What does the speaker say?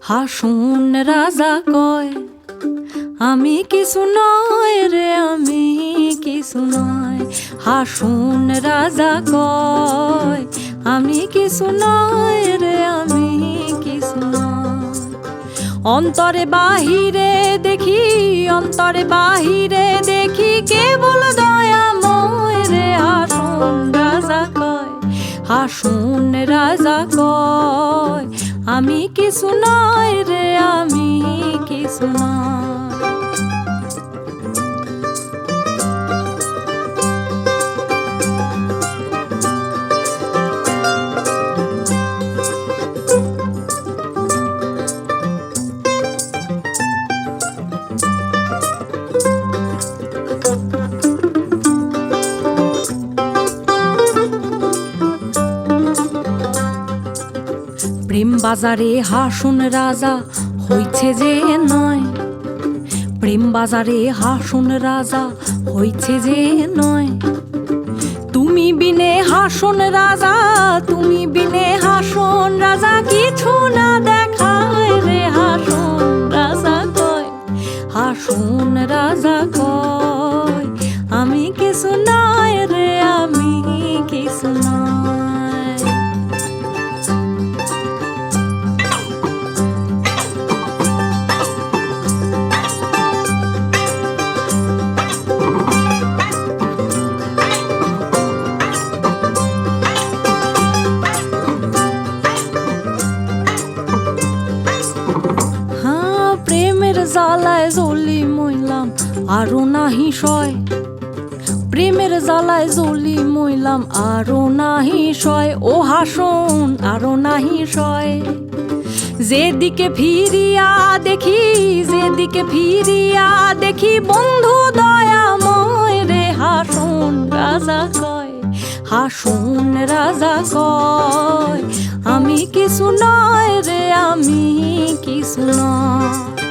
হাসুন রাজা কয় আমি কিছু নয় রে, আমি কিছু নয়। হাসুন রাজা কয় আমি কিছু নয় রে, আমি কিছু নয়। অন্তরে বাহিরে দেখি, অন্তরে বাহিরে দেখি কেবল দয়াময় রে। হাসুন রাজা কয়, হাসুন রাজা কয় আমি কিছু নয় রে, আমি কিছু নয়। প্রেম বাজারে হাসুন রাজা হইছে যে নয়, প্রেম বাজারে হাসুন রাজা হইছে যে নয়। তুমি বিনে হাসুন রাজা, তুমি বিনে হাসুন রাজা কিছু না দেখায় রে। হাসুন রাজা কয়, হাসুন রাজা কয় আমি কিছু নয় রে, আমি কিছু নয়। প্রেমের জ্বালায় জ্বলি মইলাম আরো নাহি সয়, প্রেমের জ্বালায় জ্বলি মইলাম আরো নাহি সয়। ও হাসুন আরো নাহি সয়। যেদিকে ফিরিয়া দেখি, যেদিকে ফিরিয়া দেখি বন্ধু দয়াময় রে। হাসুন রাজা কয়, হাসুন রাজা কয় আমি কিছু নয় রে, আমি কিছু নয়।